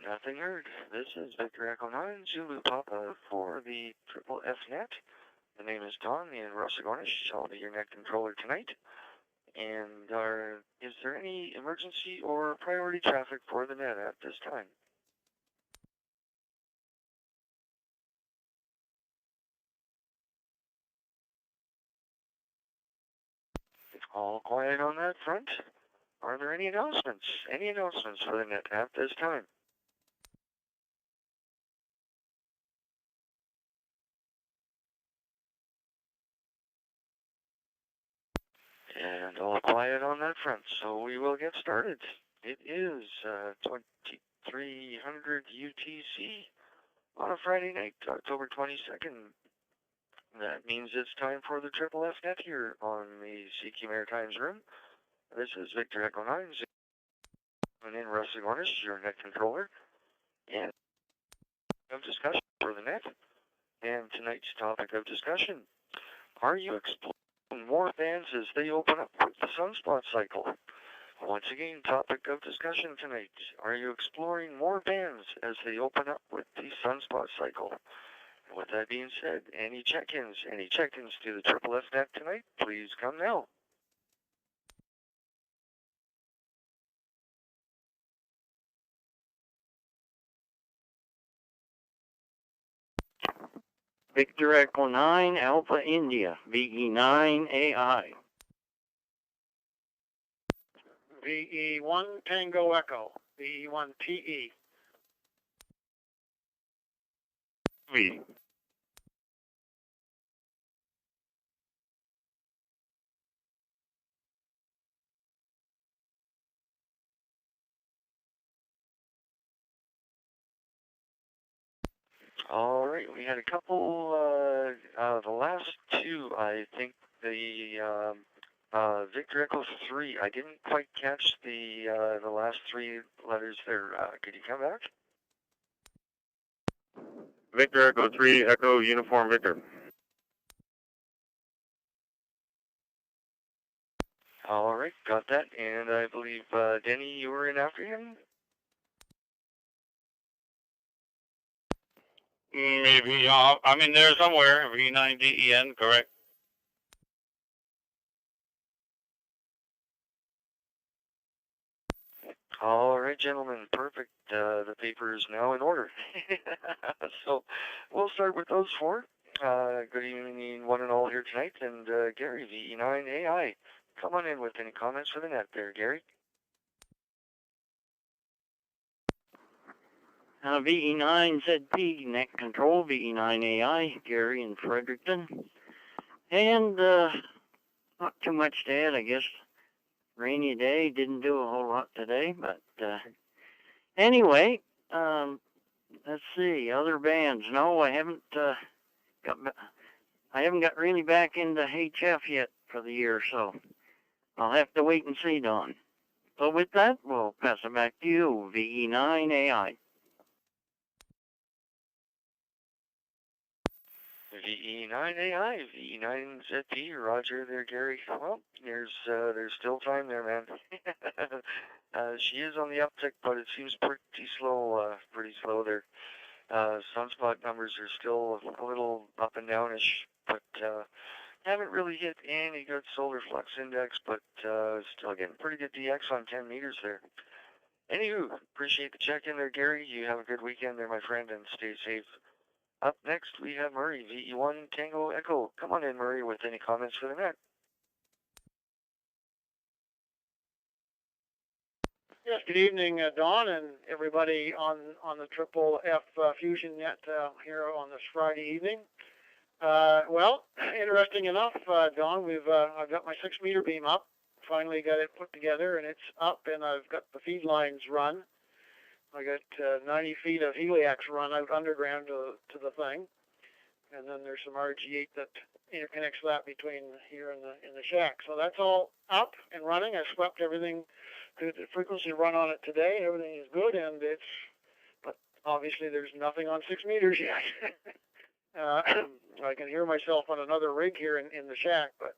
Nothing heard. This is Victor Echo 9 Zulu Papa for the Triple F Net. The name is Don in Rossagornish. I'll be your net controller tonight. And is there any emergency or priority traffic for the net at this time? All quiet on that front. Are there any announcements? Any announcements for the net at this time? And all quiet on that front, so we will get started. It is 2300 UTC on a Friday night, October 22nd. That means it's time for the Triple F Net here on the CQ Maritimes room. This is Victor Echo 9 and in Rossagornish, your net controller, and of discussion for the net. And tonight's topic of discussion: are you exploring more bands as they open up with the sunspot cycle? Once again, topic of discussion tonight: are you exploring more bands as they open up with the sunspot cycle? With that being said, any check-ins to the Triple F Net tonight, please come now. Victor Echo 9 Alpha India, VE9 AI. VE1 Tango Echo, VE1 PE. V. All right, we had a couple, the last two, I think the Victor Echo 3, I didn't quite catch the last three letters there. Could you come back? Victor Echo 3, Echo Uniform Victor. All right, got that. And I believe, Denny, you were in after him? Maybe, I'm in there somewhere. V9DEN, correct. All right, gentlemen, perfect. The paper is now in order. So we'll start with those four. Good evening, one and all here tonight. And Gary, VE9 AI. Come on in with any comments for the net there, Gary. VE9 ZP, net control, VE9 AI, Gary in Fredericton. And not too much to add, I guess. Rainy day, didn't do a whole lot today, but anyway, let's see, other bands. No, I haven't got really back into HF yet for the year, so I'll have to wait and see, Don. So with that, we'll pass it back to you, VE9 AI. VE9 AI, VE9 ZP, Roger there, Gary. Well, there's still time there, man. She is on the uptick, but it seems pretty slow there. Sunspot numbers are still a little up and downish, but haven't really hit any good solar flux index, but still getting pretty good DX on 10 meters there. Anywho, appreciate the check-in there, Gary. You have a good weekend there, my friend, and stay safe. Up next, we have Murray, VE1 Tango Echo. Come on in, Murray, with any comments for the net. Yes, good evening, Don, and everybody on the Triple F Fusion Net here on this Friday evening. Well, interesting enough, Don, I've got my 6-meter beam up. Finally got it put together, and it's up, and I've got the feed lines run. I got 90 feet of heliax run out underground to the thing, and then there's some RG8 that interconnects that between here and the shack. So that's all up and running. I swept everything, the frequency run on it today. Everything is good, but obviously there's nothing on 6 meters yet. I can hear myself on another rig here in the shack, but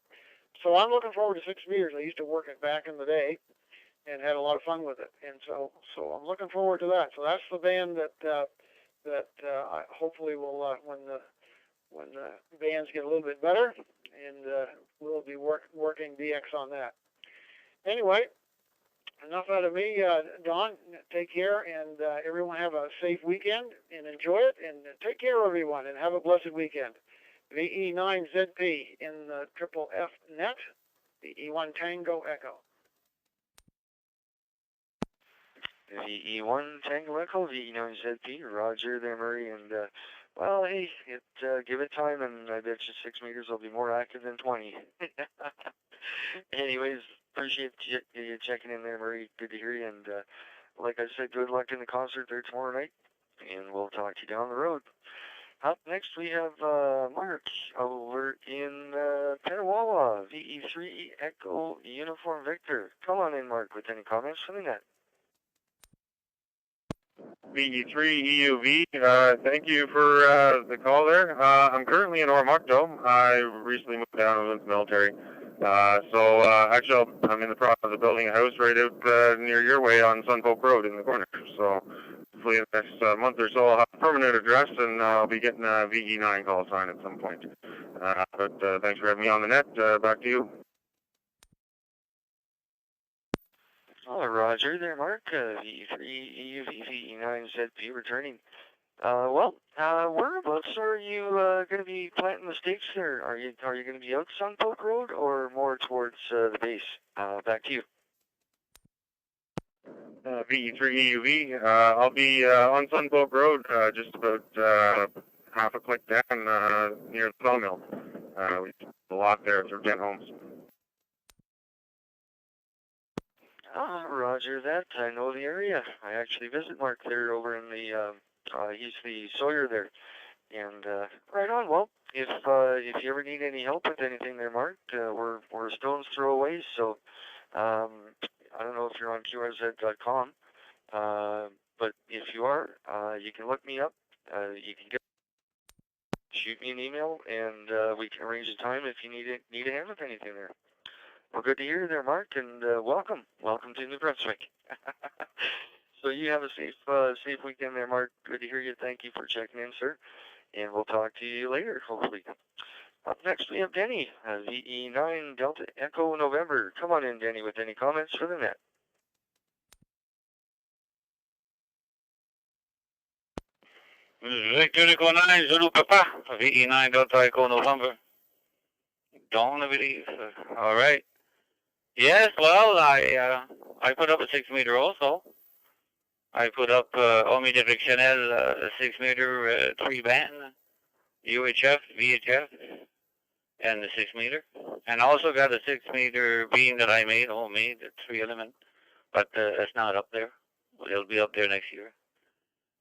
so I'm looking forward to 6 meters. I used to work it back in the day. and had a lot of fun with it. And so I'm looking forward to that. So that's the band that I hopefully will when the bands get a little bit better, and we'll be working DX on that. Anyway, enough out of me. Don, take care, and everyone have a safe weekend and enjoy it, and take care, everyone, and have a blessed weekend. VE9ZP in the Triple F net, VE1 Tango Echo. VE1 Tango Echo, VE9ZP, Roger there, Murray, and well, hey, give it time, and I bet you 6 meters will be more active than 20. Anyways, appreciate you checking in there, Murray. Good to hear you, and like I said, good luck in the concert there tomorrow night, and we'll talk to you down the road. Up next, we have Mark over in Petawawa, VE3 Echo Uniform Victor. Come on in, Mark, with any comments from the net. VE3 EUV, thank you for the call there. I'm currently in Ormocto. I recently moved down into the military. Actually, I'm in the process of building a house right out near your way on Sunfolk Road in the corner. So hopefully in the next month or so I'll have a permanent address, and I'll be getting a VE9 call sign at some point. But thanks for having me on the net. Back to you. Oh, Roger there, Mark. VE3 EUV VE9ZP returning. Whereabouts are you going to be planting the stakes there? Are you going to be out Sunfolk Road or more towards the base? Back to you. VE3 EUV. I'll be on Sunfolk Road, just about half a click down near the sawmill. We have a lot there through 10 homes. Roger that. I know the area. I actually visit Mark there over in the, he's the sawyer there. And, right on. Well, if you ever need any help with anything there, Mark, we're a stone's throw away. So, I don't know if you're on QRZ.com, but if you are, you can look me up. You can shoot me an email, and we can arrange a time if you need a hand with anything there. Well, good to hear you there, Mark, and welcome to New Brunswick. So you have a safe weekend there, Mark. Good to hear you. Thank you for checking in, sir, and we'll talk to you later, hopefully. Up next, we have Denny, VE9 Delta Echo November. Come on in, Denny, with any comments for the net. Victor Echo 9, Zulu Papa, VE9 Delta Echo November. Dawn, I believe. All right. Yes, well, I put up a 6 meter also. I put up Omi Directionnel, a 6 meter 3 band, UHF, VHF, and the 6 meter. And also got a 6 meter beam that I made, homemade, 3 element. But it's not up there. It'll be up there next year.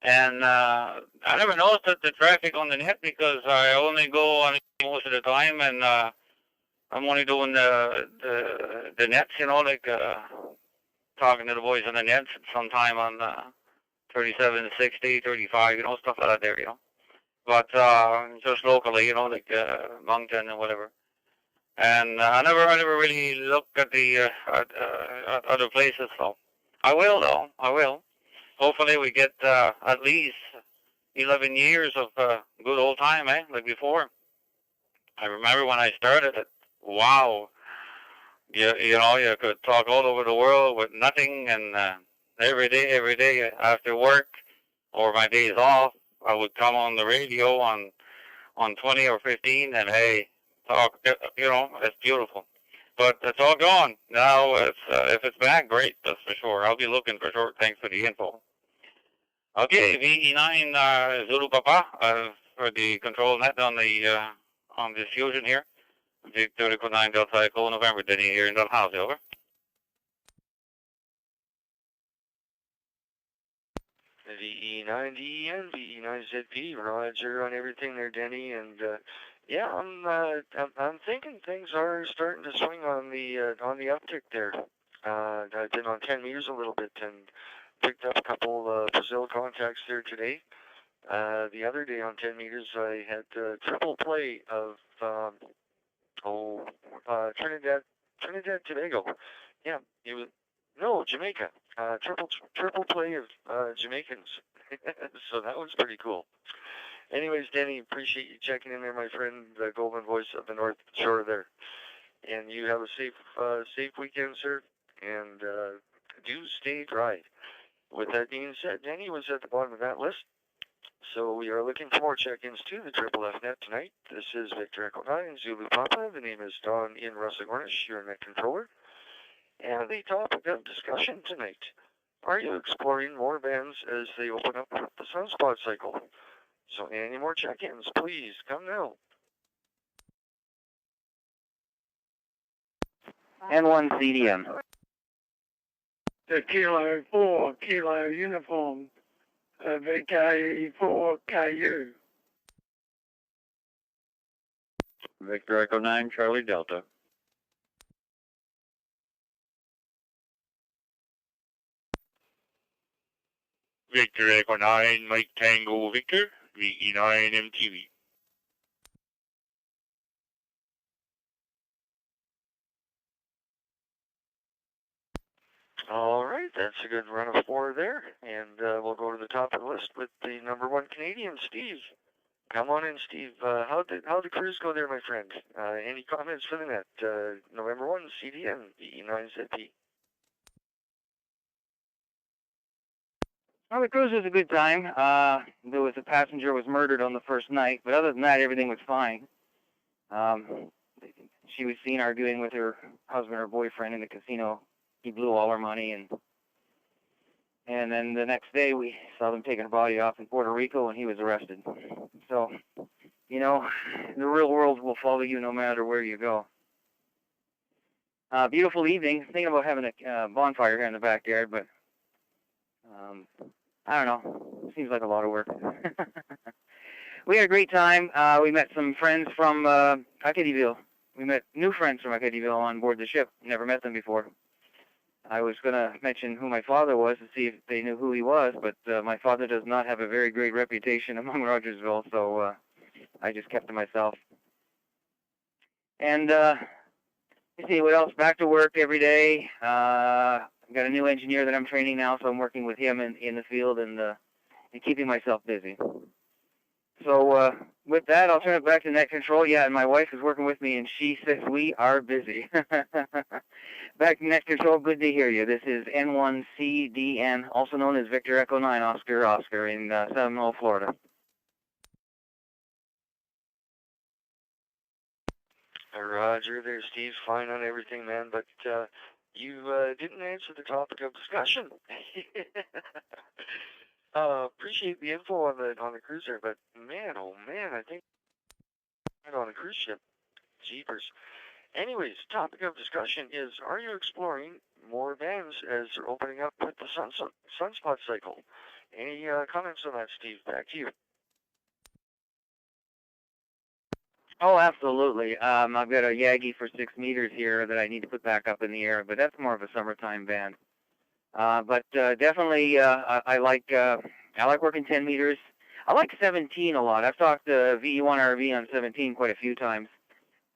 And I never noticed the traffic on the net because I only go on it most of the time, and I'm only doing the nets, you know, like talking to the boys on the nets sometime on 37, 60, 35, you know, stuff like that there, you know. But just locally, you know, like Moncton and whatever. And I never really looked at the at other places, so I will, though. I will. Hopefully we get at least 11 years of good old time, like before. I remember when I started it. Wow, you know, you could talk all over the world with nothing, and every day after work or my days off, I would come on the radio on 20 or 15, and hey, talk. You know, it's beautiful. But it's all gone now. If it's back, great, that's for sure. I'll be looking for sure. Thanks for the info. Okay, VE9 Zulu Papa for the control net on the fusion here. Victor Echo 9 Delta Echo November, Denny here in Dalhousie, over. VE9DEN, VE9ZP, Roger on everything there, Denny, and yeah, I'm thinking things are starting to swing on the uptick there. I've been on 10 meters a little bit and picked up a couple Brazil contacts there today. The other day on 10 meters, I had triple play of Trinidad Tobago. Yeah, it was No, Jamaica. Triple play of Jamaicans. So that was pretty cool. Anyways, Danny, appreciate you checking in there, my friend, the Golden Voice of the North Shore there. And you have a safe weekend, sir. And do stay dry. With that being said, Danny was at the bottom of that list. So we are looking for more check-ins to the Triple F Net tonight. This is Victor Echo 9, Zulu Papa. The name is Don in Russell Gornish, your net controller. And the topic of discussion tonight. Are you exploring more bands as they open up the sunspot cycle? So any more check-ins, please, come now. N1 CDM. The Kilo 4 Kilo uniform, VKE 4 KU. Victor Echo 9, Charlie Delta. Victor Echo 9, Mike Tango Victor, VE9 MTV. All right, that's a good run of 4 there. And we'll go to the top of the list with the #1 Canadian, Steve. Come on in, Steve. How'd the cruise go there, my friend? Any comments for the net? November 1, CDN, VE9ZP. Well, the cruise was a good time. There was a passenger was murdered on the first night, but other than that, everything was fine. She was seen arguing with her husband or boyfriend in the casino. He blew all her money, and then the next day we saw them taking her body off in Puerto Rico, and he was arrested. So, you know, the real world will follow you no matter where you go. Beautiful evening. Thinking about having a bonfire here in the backyard, but I don't know. Seems like a lot of work. We had a great time. We met some friends from Acadieville. We met new friends from Acadieville on board the ship. Never met them before. I was going to mention who my father was to see if they knew who he was, but my father does not have a very great reputation among Rogersville, so I just kept to myself. And let's see, what else? Back to work every day. I've got a new engineer that I'm training now, so I'm working with him in the field and keeping myself busy. So with that, I'll turn it back to net control. Yeah, and my wife is working with me, and she says we are busy. Back to net control. Good to hear you. This is N1CDN, also known as Victor Echo 9 Oscar in Seminole, Florida. Roger there, Steve. Fine on everything, man, but you didn't answer the topic of discussion. Appreciate the info on the cruiser, but man, oh man, I think on a cruise ship, jeepers. Anyways, topic of discussion is: are you exploring more bands as they're opening up with the sunspot cycle? Any comments on that, Steve? Back to you. Oh, absolutely. I've got a Yagi for 6 meters here that I need to put back up in the air, but that's more of a summertime band. But definitely, I like working 10 meters. I like 17 a lot. I've talked to VE1RV on 17 quite a few times.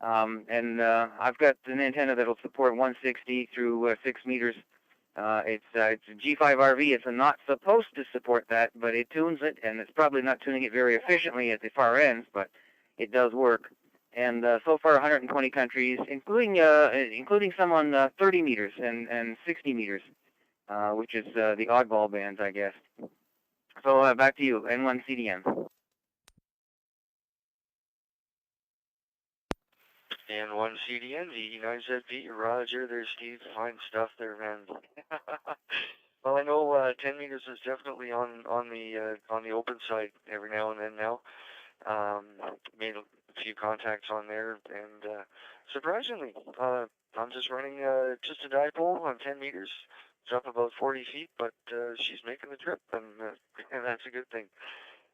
And I've got an antenna that'll support 160 through 6 meters. It's a G5RV. It's not supposed to support that, but it tunes it, and it's probably not tuning it very efficiently at the far ends, but it does work. And so far, 120 countries, including some on 30 meters and 60 meters, which is the oddball bands, I guess. So back to you, N1 CDM. N1 CDN, VE9ZP, Roger, there's Steve. Fine stuff there, man. Well, I know 10 meters is definitely on the open side every now and then now. Made a few contacts on there, and surprisingly, I'm just running just a dipole on 10 meters. It's up about 40 feet, but she's making the trip, and that's a good thing.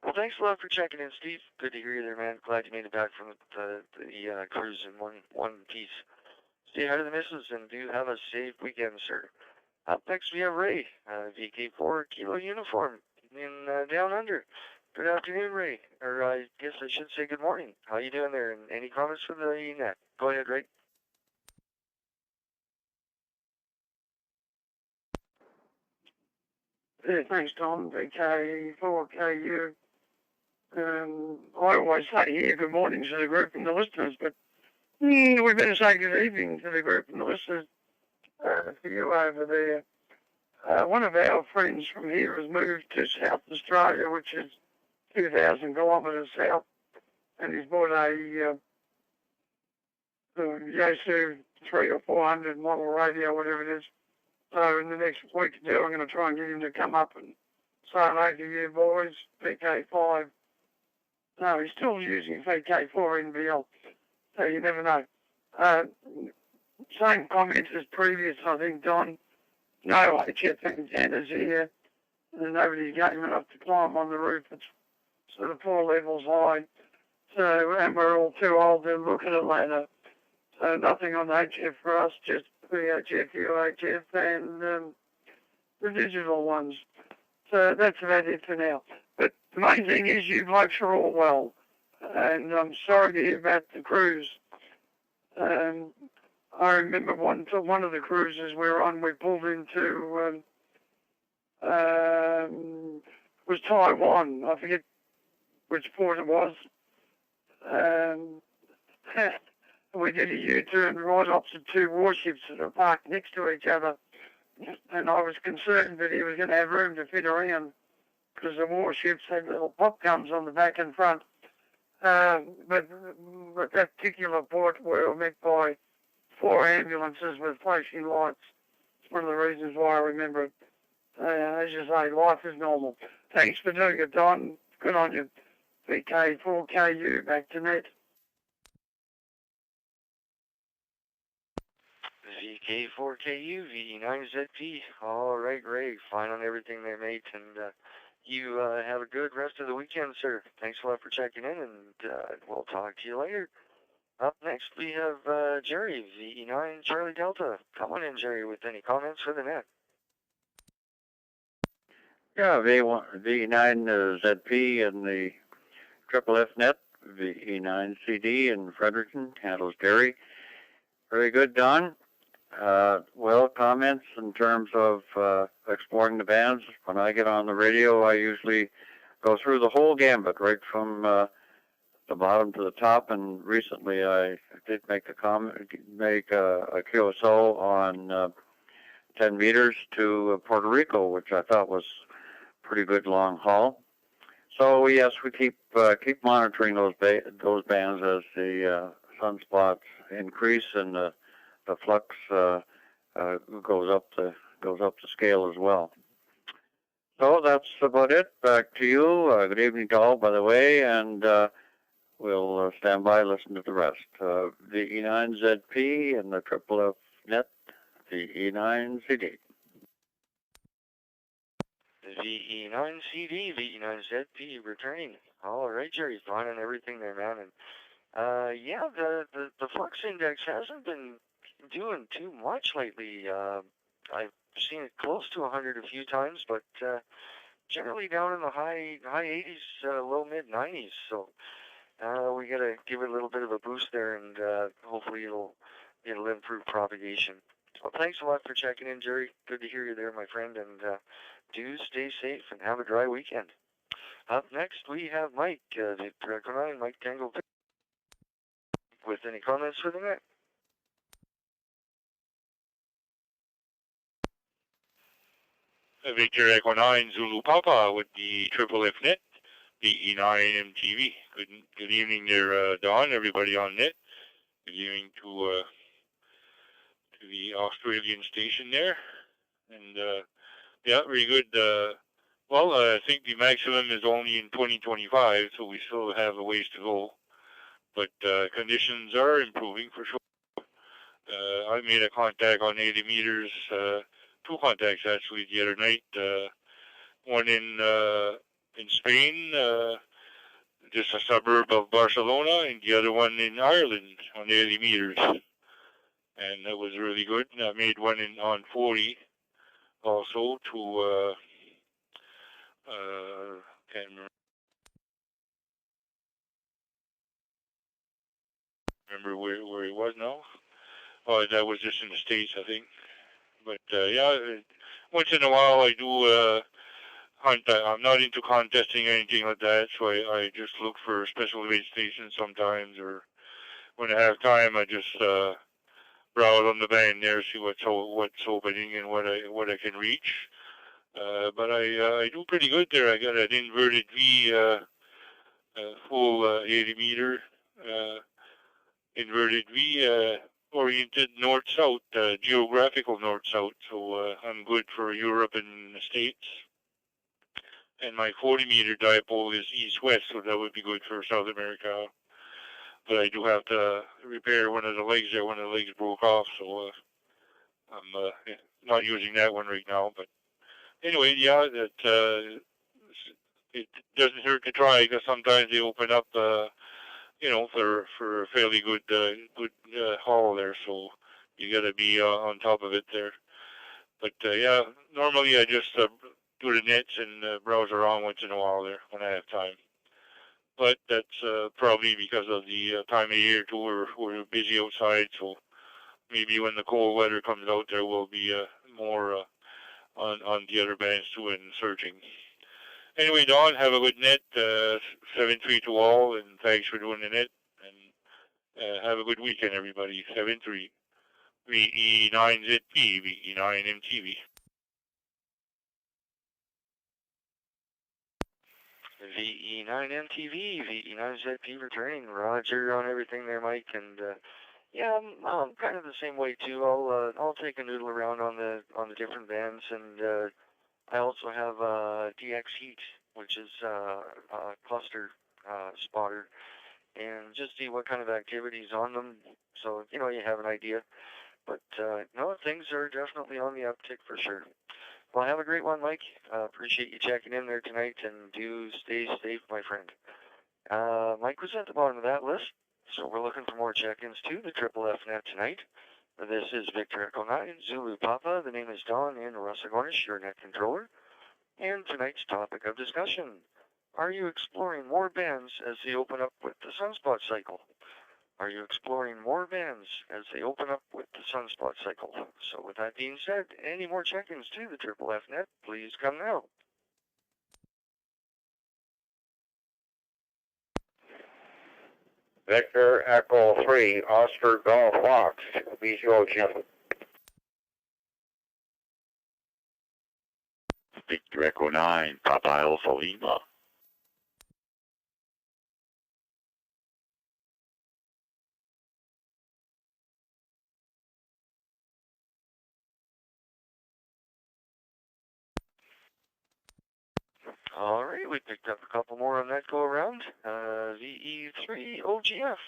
Well, thanks a lot for checking in, Steve. Good to hear you there, man. Glad you made it back from the cruise in one piece. Stay out of the misses, and do have a safe weekend, sir. Up next, we have Ray, VK4 Kilo Uniform in Down Under. Good afternoon, Ray. Or I guess I should say good morning. How you doing there? And any comments for the net? Go ahead, Ray. Yeah, thanks, Tom. VK4KU. I always say here good morning to the group and the listeners, but we better say good evening to the group and the listeners for you over there. One of our friends from here has moved to South Australia, which is 2,000 kilometres south, and he's bought a Yaesu 3 or 400 model radio, whatever it is. So in the next week or two, I'm going to try and get him to come up and say hello to you boys, VK5. No, he's still using VK4 NVL, so you never know. Same comments as previous, I think, Don. No HF antennas here, and nobody's game enough to climb on the roof. It's sort of 4 levels high. So, and we're all too old to look at it later. So nothing on HF for us, just VHF, UHF, and the digital ones. So that's about it for now. But the main thing is you blokes are all well. And I'm sorry to hear about the cruise. I remember one of the cruises we were on, we pulled into, was Taiwan. I forget which port it was. We did a U-turn right opposite 2 warships that are parked next to each other. And I was concerned that he was going to have room to fit around because the warships had little pop guns on the back and front. But that particular port we were met by 4 ambulances with flashing lights. It's one of the reasons why I remember it. As you say, life is normal. Thanks for doing it, Don. Good on you. VK4KU, back to net. VK4KU, VE9ZP. All right, Greg. Fine on everything there, mate. And you have a good rest of the weekend, sir. Thanks a lot for checking in, and we'll talk to you later. Up next, we have Jerry, VE9 Charlie Delta. Come on in, Jerry, with any comments for the net. Yeah, V9 ZP and the Triple F Net, VE9 CD in Fredericton, handles Gary. Very good, Don. Well, comments in terms of exploring the bands. When I get on the radio, I usually go through the whole gambit, right from the bottom to the top. And recently, I did make a QSO on 10 meters to Puerto Rico, which I thought was pretty good long haul. So yes, we keep monitoring those bands as the sunspots increase and the flux goes up the scale as well. So that's about it. Back to you. Good evening to all, by the way, and we'll stand by, listen to the rest. The E9ZP and the Triple F Net, the E9CD. VE9CD, VE9ZP returning. All right, Jerry, fine on everything there, man. And yeah, the flux index hasn't been doing too much lately. I've seen it close to 100 a few times, but generally down in the high 80s, low mid 90s. So we gotta give it a little bit of a boost there, and hopefully it'll improve propagation. Well, thanks a lot for checking in, Jerry. Good to hear you there, my friend, and do stay safe and have a dry weekend. Up next, we have Mike, Victor Echo 9, Mike Tango, with any comments for the net. Victor Echo 9 Zulu Papa with the Triple F Net, the E9 MTV. Good evening there, Don, everybody on net. Good evening to the Australian station there. And yeah, very good. Well, I think the maximum is only in 2025, so we still have a ways to go. But conditions are improving for sure. I made a contact on 80 meters, 2 contacts actually the other night. One in Spain, just a suburb of Barcelona, and the other one in Ireland on 80 meters. And that was really good. And I made one on 40 also to can't remember where it was now. Oh, that was just in the States, I think. But yeah, once in a while I do I'm not into contesting or anything like that, so I just look for special base stations sometimes, or when I have time, I just browse on the band there, see what's opening and what I can reach. But I do pretty good there. I got an inverted V full 80 meter inverted V oriented north-south, geographical north-south. So I'm good for Europe and the States. And my 40 meter dipole is east-west, so that would be good for South America. But I do have to repair one of the legs there. One of the legs broke off, so I'm not using that one right now. But anyway, yeah, that it doesn't hurt to try, because sometimes they open up, for a fairly good haul there. So you got to be on top of it there. But yeah, normally I just do the nets and browse around once in a while there when I have time. But that's probably because of the time of year too. We're busy outside, so maybe when the cold weather comes out, there will be more on the other bands too and searching. Anyway, Don, have a good net. 7-3 to all, and thanks for doing the net. And have a good weekend, everybody. 7-3. VE9ZP, VE9MTV. VE9MTV, VE9ZP returning. Roger on everything there, Mike. And yeah, I'm kind of the same way too. I'll take a noodle around on the different bands, and I also have DX Heat, which is a cluster spotter, and just see what kind of activity's on them, so you have an idea. But no, things are definitely on the uptick for sure. Well, have a great one, Mike. Appreciate you checking in there tonight, and do stay safe, my friend. Mike was at the bottom of that list, so we're looking for more check-ins too. The Triple F Net tonight. This is Victor Echo 9, Zulu Papa. The name is Don in Russagornish, your net controller. And tonight's topic of discussion: are you exploring more bands as they open up with the sunspot cycle? Are you exploring more bands as they open up with the sunspot cycle? So with that being said, any more check-ins to the Triple F Net, please come now. Victor Echo 3, Oscar Golf Fox, Visual Jim. Victor Echo 9, Papa Alpha Lima. All right, we picked up a couple more on that go around. VE3 OGF,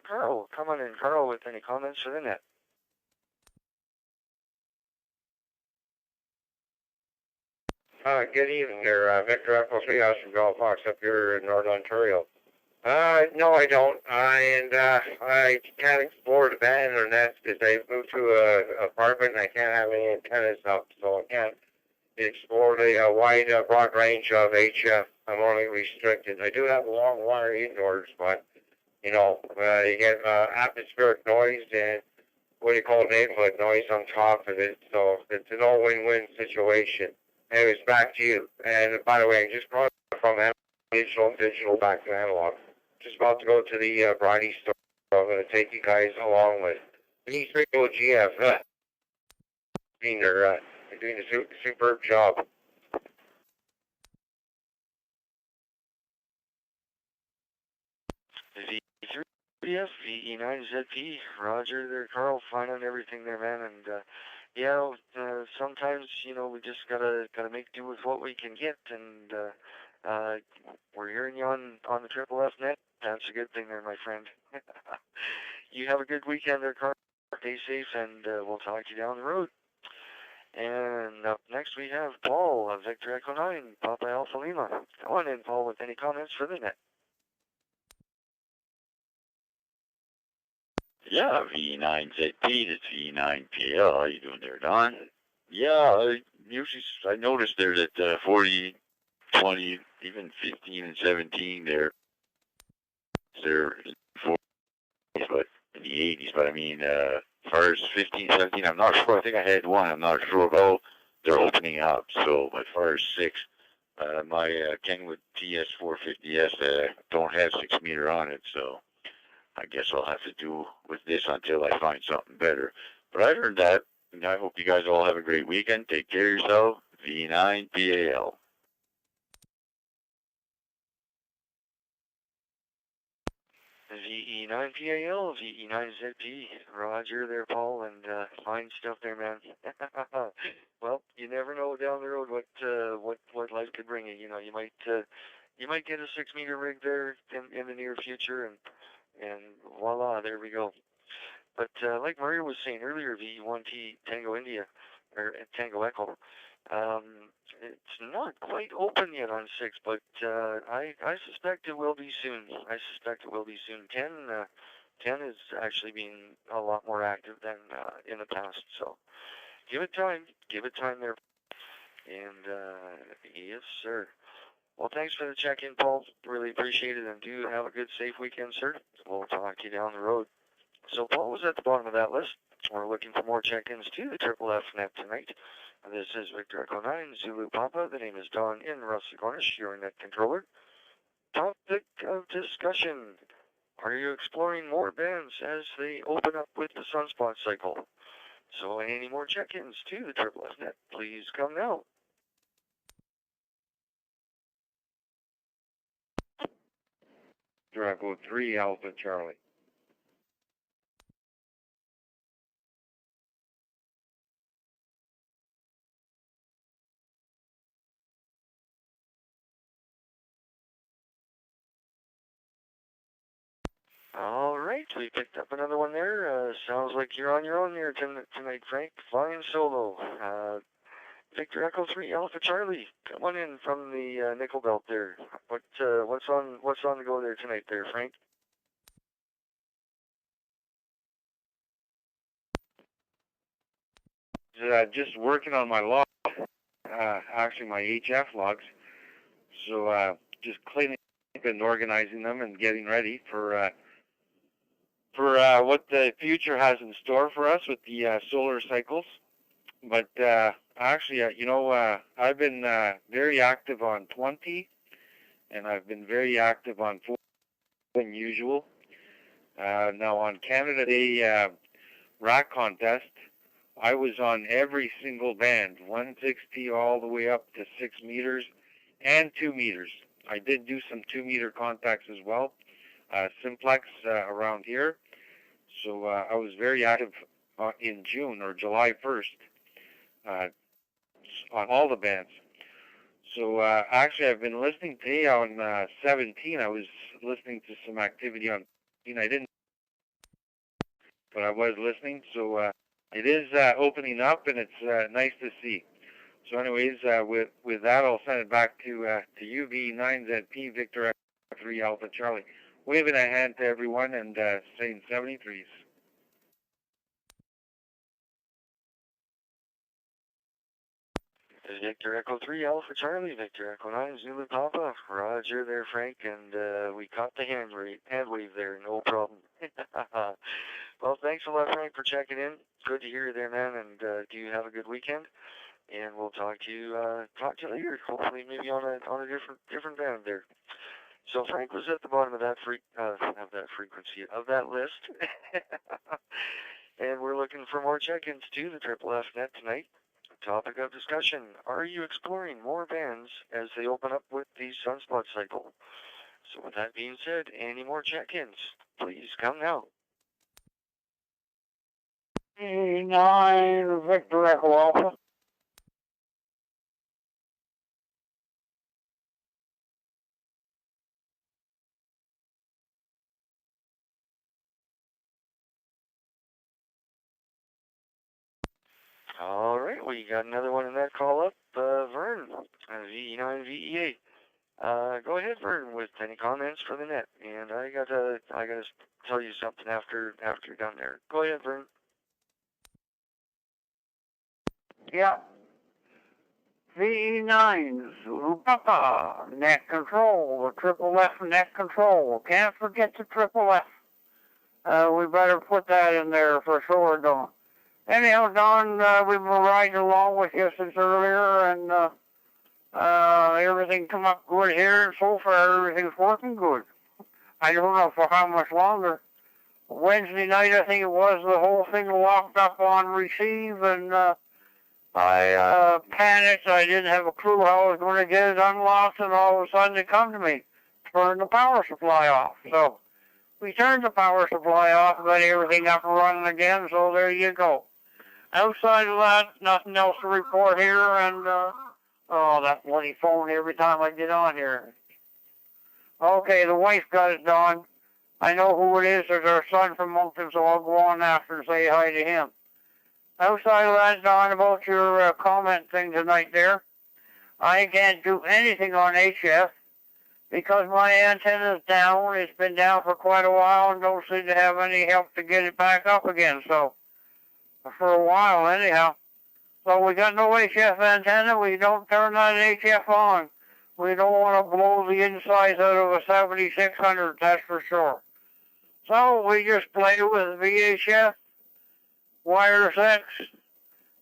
Carl, come on in, Carl, with any comments for the net. Good evening there, Victor Echo 3, Oscar Golf Fox up here in Northern Ontario. No, I don't. I can't explore the band or nest because I moved to an apartment and I can't have any antennas up, so I can't explore the wide, broad range of HF. I'm only restricted. I do have a long wire indoors, but, you get atmospheric noise and what do you call neighborhood noise on top of it, so it's a no-win-win situation. Anyways, back to you. And by the way, I'm just going from digital back to analog. Just about to go to the Briny store, so I'm going to take you guys along with E3 OGF. They're doing a superb job. VE3, VE9ZP, Roger there, Carl, fine on everything there, man, and sometimes, we just gotta make do with what we can get, and we're hearing you on the Triple F Net. That's a good thing there, my friend. You have a good weekend there, Carl. Stay safe, and we'll talk to you down the road. And up next we have Paul of Victor Echo 9, Papa Alpha Lima. Come on in, Paul, with any comments for the net. Yeah, V9ZP, that's V9PL. How you doing there, Don? Yeah, I noticed there that 40, 20, even 15 and 17 they're 40s, but in the 80s. But I mean, as far as 15, 17, I'm not sure. I think I had one. I'm not sure about they're opening up. So as far as 6, My Kenwood TS450S don't have 6 meter on it, so I guess I'll have to do with this until I find something better. But I heard that, and I hope you guys all have a great weekend. Take care of yourself. V9PAL. VE9PAL, VE9ZP. Roger there, Paul, and fine stuff there, man. Well, you never know down the road what life could bring you. You know, you might get a 6 meter rig there in the near future, and voila, there we go. But like Maria was saying earlier, V1T Tango India or Tango Echo. It's not quite open yet on 6, but I suspect it will be soon. I suspect it will be soon. 10 is actually being a lot more active than in the past. So give it time. Give it time there. And yes, sir. Well, thanks for the check-in, Paul. Really appreciate it. And do have a good, safe weekend, sir. We'll talk to you down the road. So Paul was at the bottom of that list. We're looking for more check-ins to the Triple F Net tonight. This is Victor Echo 9, Zulu Papa. The name is Don in Rusty Cornish, your net controller. Topic of discussion. Are you exploring more bands as they open up with the sunspot cycle? So any more check-ins to the Triple F Net, please come now. Draco 3 Alpha Charlie. All right, we picked up another one there. Sounds like you're on your own here tonight, Frank. Flying solo. Victor Echo 3 Alpha Charlie. Come on in from the nickel belt there. What's on the go there tonight there, Frank? Just working on my log, actually my HF logs. So just cleaning up and organizing them and getting ready for what the future has in store for us with the solar cycles. But actually, I've been very active on 20, and I've been very active on 4 than usual. Now on Canada Day rack contest, I was on every single band, 160 all the way up to 6 meters and 2 meters. I did do some 2 meter contacts as well, simplex around here. So I was very active in June or July 1st on all the bands. So actually I've been listening today on 17. I was listening to some activity on 17. I didn't, but I was listening. So it is opening up, and it's nice to see. So anyways, with that, I'll send it back to UV9ZP Victor 3 Alpha Charlie. Waving a hand to everyone and saying 73s. Victor Echo 3 Alpha Charlie, Victor Echo 9 Zulu Papa. Roger there, Frank, and we caught the hand wave there, no problem. Well, thanks a lot, Frank, for checking in. Good to hear you there, man, and do you have a good weekend? And we'll talk to you later. Hopefully, maybe on a different band there. So Frank was at the bottom of that frequency of that list, and we're looking for more check-ins to the Triple F Net tonight. Topic of discussion: are you exploring more bands as they open up with the sunspot cycle? So with that being said, any more check-ins, please come now. 9 Victor Echo Alpha. All right, we got another one in that call up. Vern, VE9VEA. Go ahead, Vern, with any comments for the net. And I gotta tell you something after you're done there. Go ahead, Vern. Yeah. VE9, Zulu Papa, net control, the Triple F net control. Can't forget the Triple F. We better put that in there for sure, Don. Anyhow, Don, we've been riding along with you since earlier, and Everything come up good here, and so far everything's working good. I don't know for how much longer. Wednesday night, I think it was, the whole thing locked up on receive, and I panicked. I didn't have a clue how I was going to get it unlocked, and all of a sudden it come to me, turn the power supply off. So we turned the power supply off, got everything up and running again, so there you go. Outside of that, nothing else to report here, and oh, that bloody phone every time I get on here. Okay, the wife got it done. I know who it is. There's our son from Moncton, so I'll go on after and say hi to him. Outside of that, Don, about your comment thing tonight there, I can't do anything on HF because my antenna's down. It's been down for quite a while and don't seem to have any help to get it back up again. So, for a while anyhow. So we got no HF antenna. We don't turn that HF on. We don't want to blow the insides out of a 7600, that's for sure. So we just play with VHF, wireless X,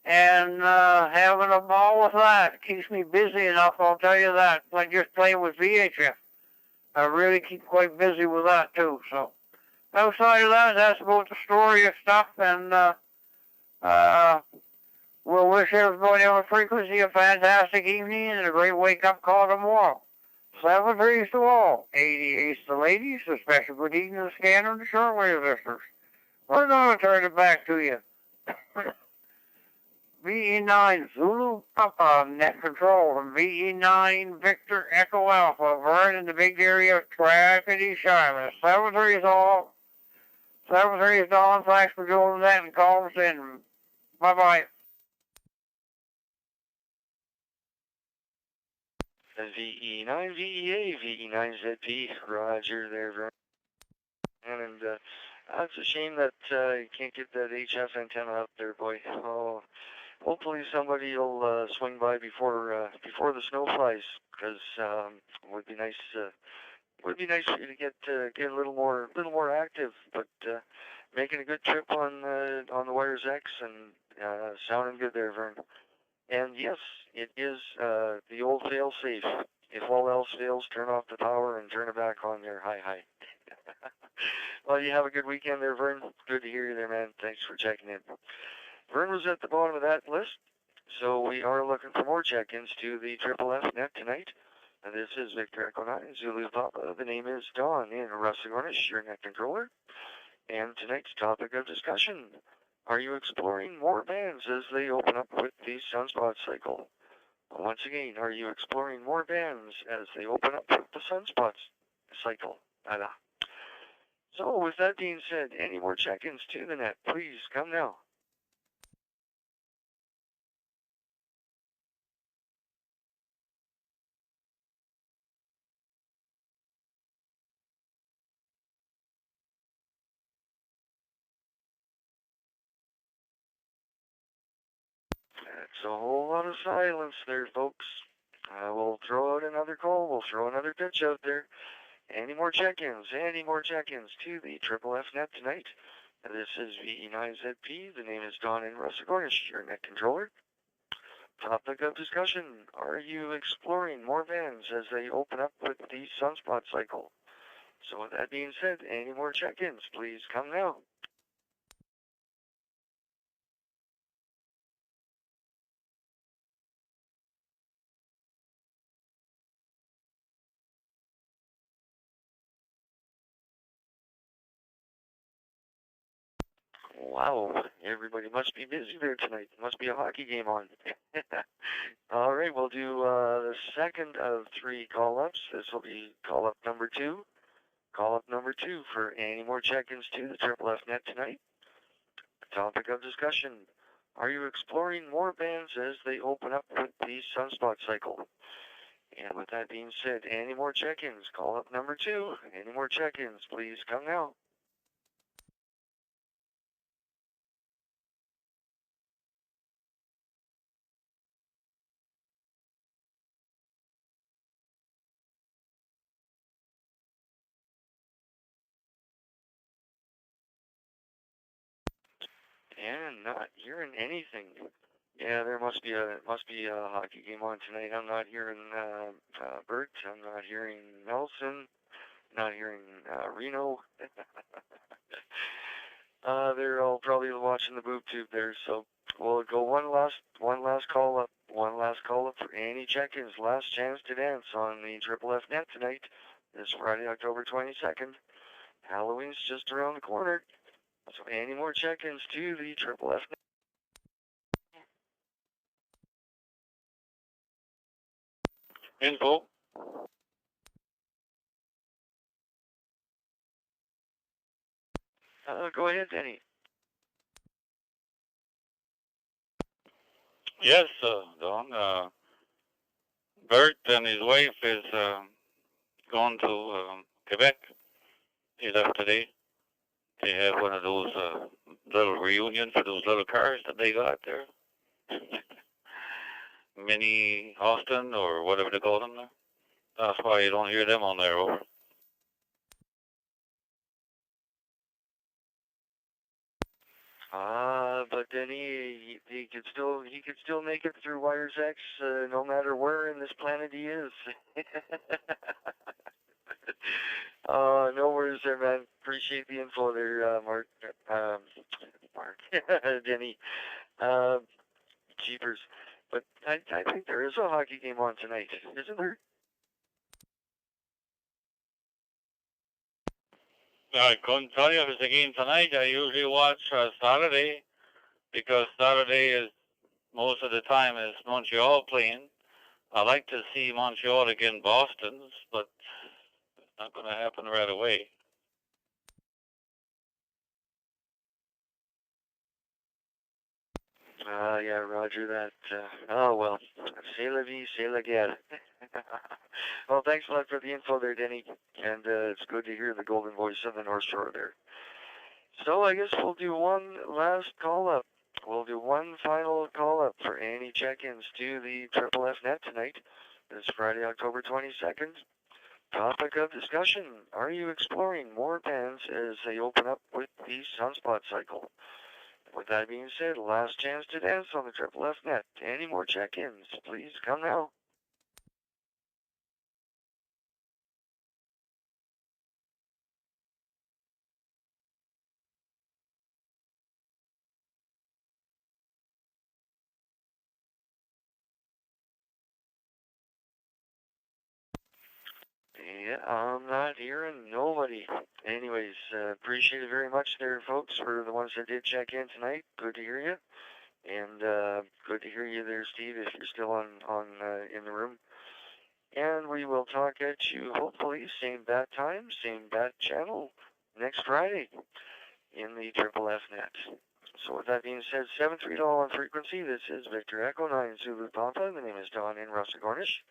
and having a ball with that. It keeps me busy enough, I'll tell you that. Like just playing with VHF. I really keep quite busy with that too. So outside of that, that's about the story of stuff, and we'll wish everybody on the frequency a fantastic evening and a great wake-up call tomorrow. 7 threes to all. 88s to ladies, a special good evening to the scanner and the shortwave listeners. We're going to turn it back to you. VE9 Zulu Papa net control from VE9 Victor Echo Alpha. Vern in the big area of Trackety Charlotte. 7 threes all. 7 threes Dawn. Thanks for doing that and calling us in. Bye-bye. VE9 VEA, VE9ZP, Roger there, Vern. And it's a shame that you can't get that HF antenna up there, boy. Oh, hopefully somebody will swing by before the snow flies, because it would be nice. Would be nice for you to get a little more active. But making a good trip on the Wires X and sounding good there, Vern. And yes, it is the old fail-safe. If all else fails, turn off the power and turn it back on there. Hi. Well, you have a good weekend there, Vern. Good to hear you there, man. Thanks for checking in. Vern was at the bottom of that list, so we are looking for more check-ins to the Triple F net tonight. And this is Victor Echo 9, Zulu Papa. The name is Dawn in Russagornish, your net controller. And tonight's topic of discussion: are you exploring more bands as they open up with the sunspot cycle? Once again, are you exploring more bands as they open up with the sunspots cycle? So, with that being said, any more check-ins to the net, please come now. That's a whole lot of silence there, folks. We'll throw out another call. We'll throw another pitch out there. Any more check-ins? Any more check-ins to the Triple F net tonight? This is VE9ZP. The name is Don in Russagornish, your net controller. Topic of discussion: are you exploring more bands as they open up with the sunspot cycle? So with that being said, any more check-ins, please come now. Wow, everybody must be busy there tonight. Must be a hockey game on. All right, we'll do the second of 3 call-ups. This will be call-up number 2. Call-up number 2 for any more check-ins to the Triple F net tonight. Topic of discussion: are you exploring more bands as they open up with the sunspot cycle? And with that being said, any more check-ins? Call-up number 2. Any more check-ins? Please come now. And not hearing anything. Yeah, there must be a hockey game on tonight. I'm not hearing Bert. I'm not hearing Nelson. Not hearing Reno. They're all probably watching the boob tube there. So we'll go one last call up. One last call up for any check-ins. Last chance to dance on the Triple F Net tonight. This Friday, October 22nd. Halloween's just around the corner. So any more check-ins to the Triple F Net. Info. Go ahead, Denny. Yes, Don. Bert and his wife is going to Quebec. He left today. They have one of those little reunions for those little cars that they got there. Mini Austin or whatever they call them there. That's why you don't hear them on there, over. But then he could still make it through Wires X, no matter where in this planet he is. No worries there, man. Appreciate the info there, Mark. Denny. Jeepers. But I think there is a hockey game on tonight, isn't there? I couldn't tell you if it's a game tonight. I usually watch Saturday because Saturday is most of the time is Montreal playing. I like to see Montreal against Boston, but it's not going to happen right away. Yeah, Roger that. Oh, well, c'est la vie, c'est la guerre. Well, thanks a lot for the info there, Denny. And it's good to hear the golden voice of the North Shore there. So I guess we'll do one last call-up. We'll do one final call-up for any check-ins to the Triple F Net tonight. This Friday, October 22nd. Topic of discussion: are you exploring more bands as they open up with the Sunspot cycle? With that being said, last chance to dance on the Triple F Net. Any more check-ins? Please come now. Yeah, I'm not hearing nobody. Anyways, appreciate it very much there, folks, for the ones that did check in tonight. Good to hear you. And good to hear you there, Steve, if you're still on in the room. And we will talk at you, hopefully, same bat time, same bat channel, next Friday in the Triple F Net. So with that being said, 730 on frequency, this is Victor Echo 9 Zulu Papa. The name is Don in Russell-Gornish.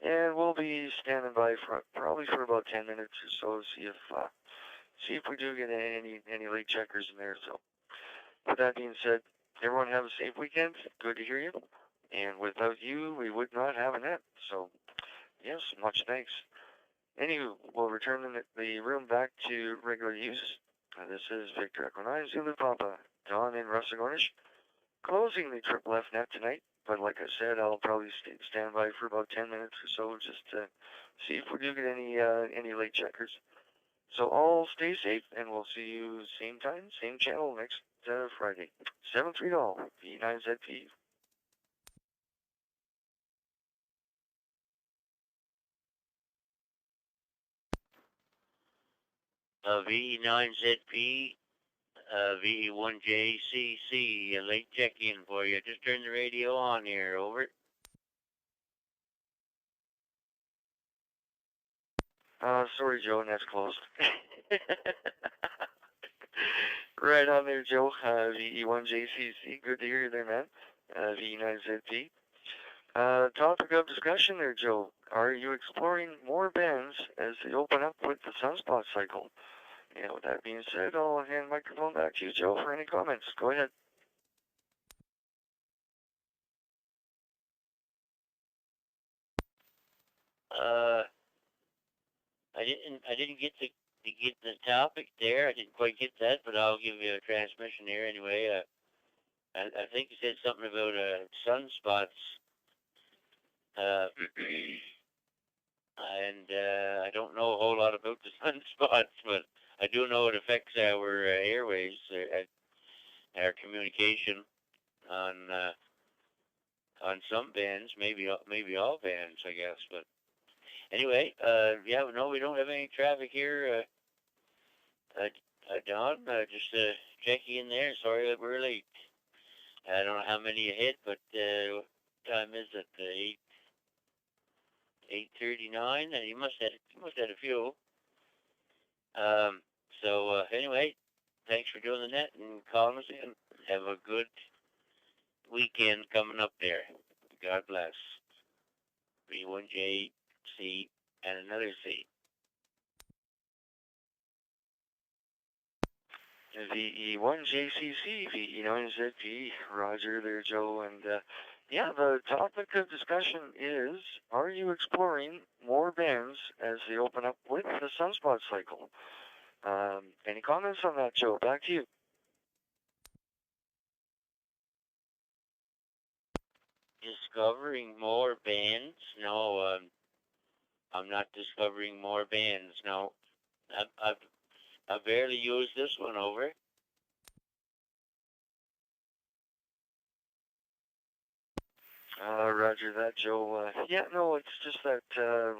And we'll be standing by for probably for about 10 minutes or so, see if we do get any late checkers in there. So with that being said, everyone have a safe weekend. Good to hear you. And without you, we would not have a net. So yes, much thanks. Anywho, we'll return the room back to regular use. This is Victor Echo 9 Zulu Papa, Don in Russell-Gornish, closing the Triple F Net tonight. But like I said, I'll probably stand by for about 10 minutes or so just to see if we do get any late checkers. So all stay safe, and we'll see you same time, same channel next Friday. 730 V9ZP. V9ZP, V1JCC, a late check-in for you. Just turn the radio on here, over. Sorry, Joe, net's closed. Right on there, Joe. VE1JCC, good to hear you there, man. V9ZP. Topic of discussion there, Joe. Are you exploring more bands as they open up with the Sunspot cycle? And with that being said, I'll hand the microphone back to you, Joe, for any comments. Go ahead. I didn't get to get the topic there. I didn't quite get that, but I'll give you a transmission here anyway. I think you said something about sunspots. And I don't know a whole lot about the sunspots, but I do know it affects our airways, our communication on some bands, maybe all bands, I guess. But anyway, yeah, no, we don't have any traffic here. Don, just checking in there. Sorry that we're late. I don't know how many you hit, but what time is it? 8:39, and you must have a few. So anyway, thanks for doing the net and calling us in. Have a good weekend coming up there. God bless. V1J, C, and another C. VE1JCC, VE9ZP, Roger there, Joe, and yeah, the topic of discussion is, are you exploring more bands as they open up with the sunspot cycle? Any comments on that, Joe? Back to you. Discovering more bands? No, I'm not discovering more bands. No, I barely used this one over. Roger that, Joe. Yeah, no, it's just that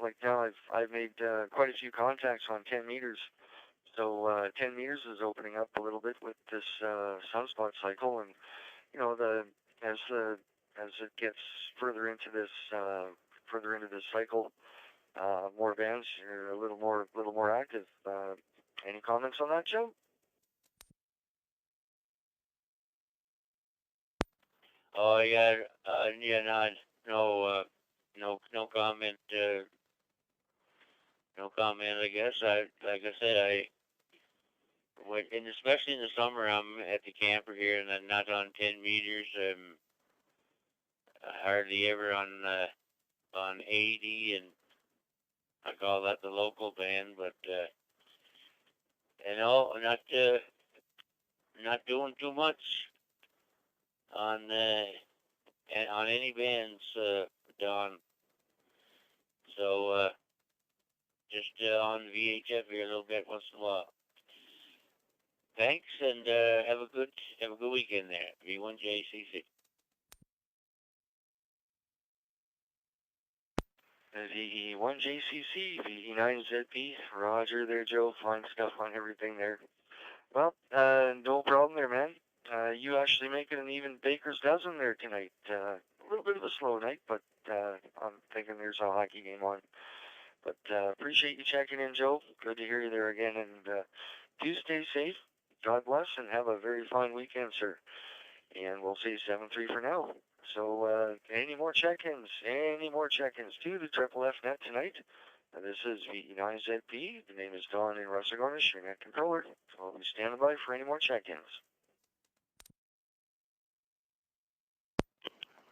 like now I've made quite a few contacts on 10 meters. So 10 meters is opening up a little bit with this sunspot cycle, and you know as it gets further into this cycle, more bands are a little more active. Any comments on that, Joe? Oh yeah, yeah, no comment. No comment. I guess like I said, and especially in the summer, I'm at the camper here, and I'm not on 10 meters. Hardly ever on 80, and I call that the local band. But you know, not doing too much on any bands, Don. So just on VHF here a little bit once in a while. Thanks, and have a good weekend there. V1JCC. VE1JCC, VE9ZP, Roger there, Joe. Fine stuff on everything there. Well, no problem there, man. You actually making an even baker's dozen there tonight. A little bit of a slow night, but I'm thinking there's a hockey game on. But appreciate you checking in, Joe. Good to hear you there again, and do stay safe. God bless, and have a very fine weekend, sir. And we'll see 7-3 for now. So any more check-ins to the Triple F Net tonight? This is VE9ZP. The name is Don in Russagornish, your net controller. So I'll be standing by for any more check-ins.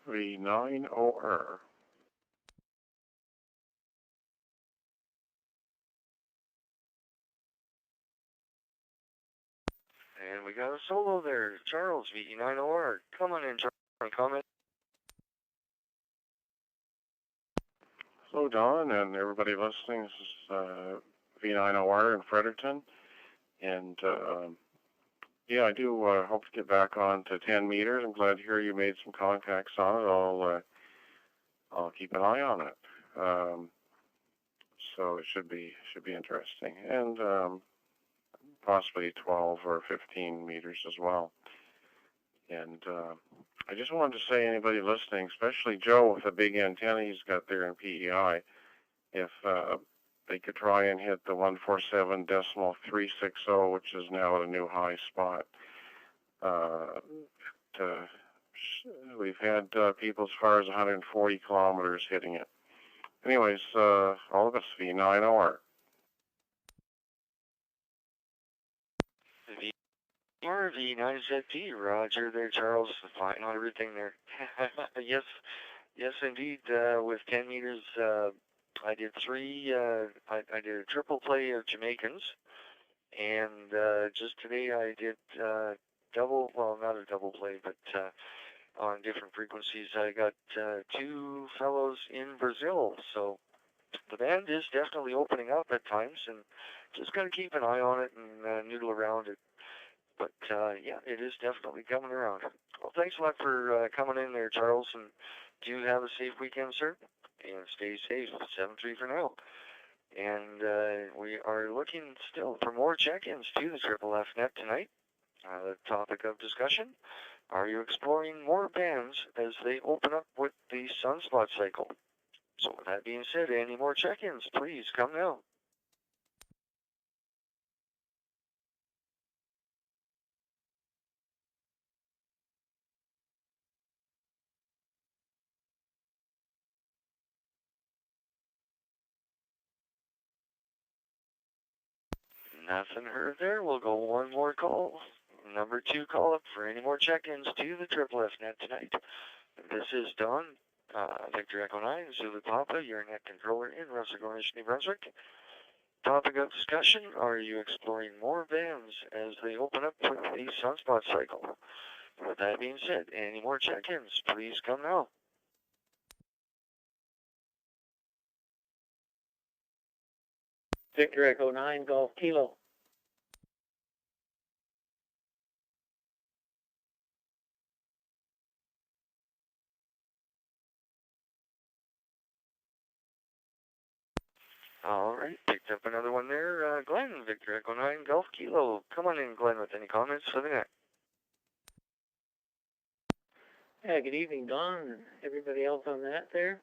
V9OR. And we got a solo there, Charles, VE9OR. Come on in, Charles. Comment. Hello, Don, and everybody listening. This is V9OR in Fredericton. And yeah, I do hope to get back on to 10 meters. I'm glad to hear you made some contacts on it. I'll keep an eye on it. So it should be interesting. And possibly 12 or 15 meters as well. And I just wanted to say, anybody listening, especially Joe with the big antenna he's got there in PEI, if they could try and hit the 147.360, which is now at a new high spot. We've had people as far as 140 kilometers hitting it. Anyways, all of us, V9OR. Or V9ZP, Roger there, Charles. Fine on everything there. Yes, indeed. With 10 meters, I did three. I did a triple play of Jamaicans, and just today I did not a double play, but on different frequencies. I got two fellows in Brazil, so the band is definitely opening up at times, and just got to keep an eye on it and noodle around it. But yeah, it is definitely coming around. Well, thanks a lot for coming in there, Charles, and do have a safe weekend, sir, and stay safe. 7-3 for now. And we are looking still for more check-ins to the Triple F Net tonight. The topic of discussion: are you exploring more bands as they open up with the sunspot cycle? So with that being said, any more check-ins, please come now. Nothing heard there. We'll go one more call. Number 2 call up for any more check-ins to the Triple F Net tonight. This is Don, Victor Echo 9, Zulu Papa, your net controller in Russell-Gornish, New Brunswick. Topic of discussion: are you exploring more bands as they open up with the sunspot cycle? With that being said, any more check-ins, please come now. Victor Echo 9, Golf Kilo. All right, picked up another one there. Glenn, Victor Echo 9, Golf Kilo. Come on in, Glenn, with any comments for the net. Yeah, good evening, Don, and everybody else on that there.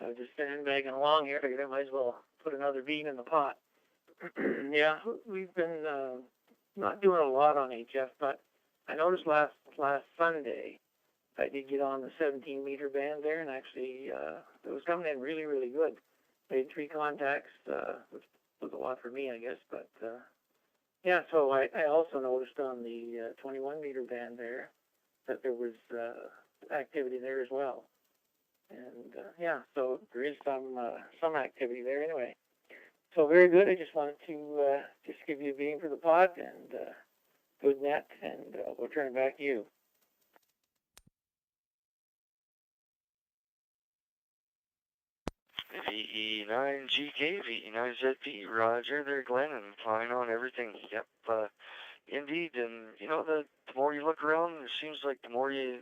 I was just sandbagging along here. Figured I might as well put another bean in the pot. Yeah, we've been not doing a lot on HF, but I noticed last Sunday I did get on the 17-meter band there, and actually it was coming in really, really good. Made 3 contacts, which was a lot for me, I guess. But yeah, so I also noticed on the 21-meter band there that there was activity there as well. And yeah, so there is some activity there anyway. So very good. I just wanted to just give you a bean for the pot, and good net, and we'll turn it back to you. VE9GK, VE9ZP, Roger there, Glenn, and fine on everything. Yep, indeed. And you know, the more you look around, it seems like the more you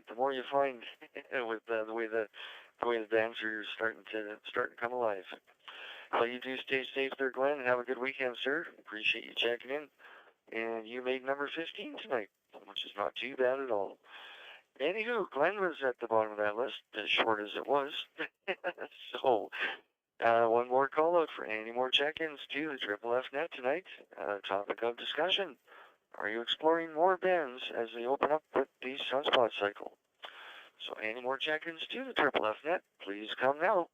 find with the way the bands are starting to come alive. Well, you do stay safe there, Glenn, and have a good weekend, sir. Appreciate you checking in. And you made number 15 tonight, which is not too bad at all. Anywho, Glenn was at the bottom of that list, as short as it was. So, one more call out for any more check-ins to the Triple F Net tonight. Topic of discussion: are you exploring more bands as they open up with the sunspot cycle? So, any more check-ins to the Triple F Net, please come now.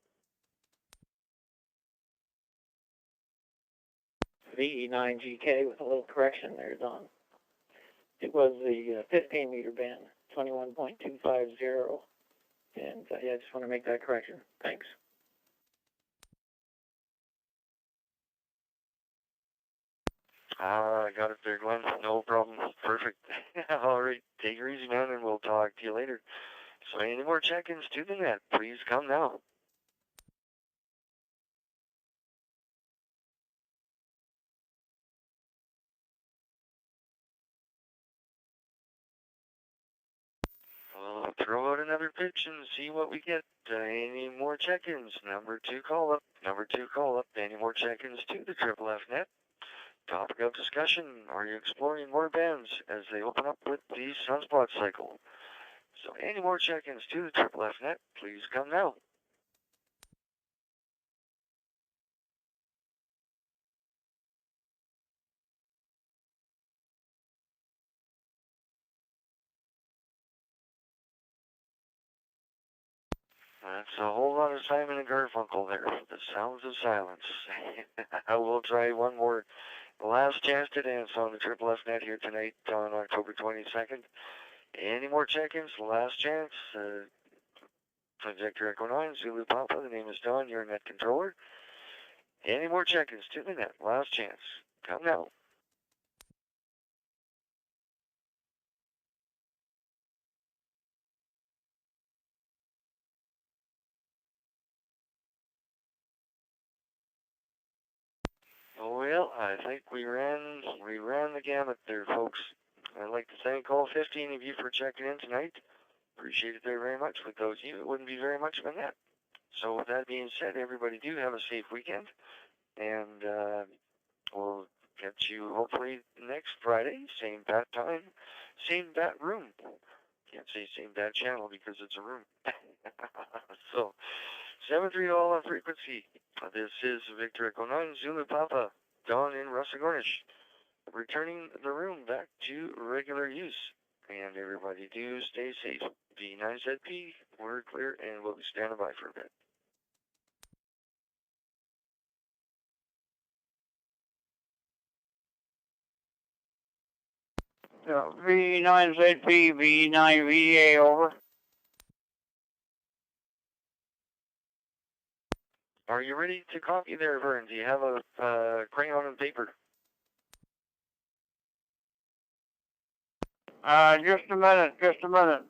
VE9GK with a little correction there, Don. It was the 15-meter band, 21.250. And yeah, I just want to make that correction. Thanks. I got it there, Glenn. No problem. Perfect. All right. Take it easy, man, and we'll talk to you later. So any more check-ins to the net, please come now. I'll throw out another pitch and see what we get. Any more check-ins? Number 2 call up. Number 2 call up. Any more check-ins to the Triple F Net? Topic of discussion: are you exploring more bands as they open up with the sunspot cycle? So any more check-ins to the Triple F Net, please come now. That's a whole lot of Simon and Garfunkel there. The sounds of silence. I will try one more. Last chance to dance on the Triple F Net here tonight on October 22nd. Any more check-ins? Last chance. Victor Echo 9, Zulu Papa. The name is Don, your net controller. Any more check-ins to the net? Last chance. Come now. I think we ran the gamut there, folks. I'd like to thank all 15 of you for checking in tonight. Appreciate it very much. Without you, it wouldn't be very much of a net. So with that being said, everybody do have a safe weekend, and we'll get you hopefully next Friday, same bat time, same bat room. Can't say same bat channel because it's a room. So 730 all on frequency. This is Victor Echo 9 Zulu Papa, Dawn in Russagornish, returning the room back to regular use. And everybody do stay safe. V9ZP, we're clear, and we'll be standing by for a bit. V9ZP, V9VA, over. Are you ready to copy there, Vern? Do you have a crayon and paper? Just a minute.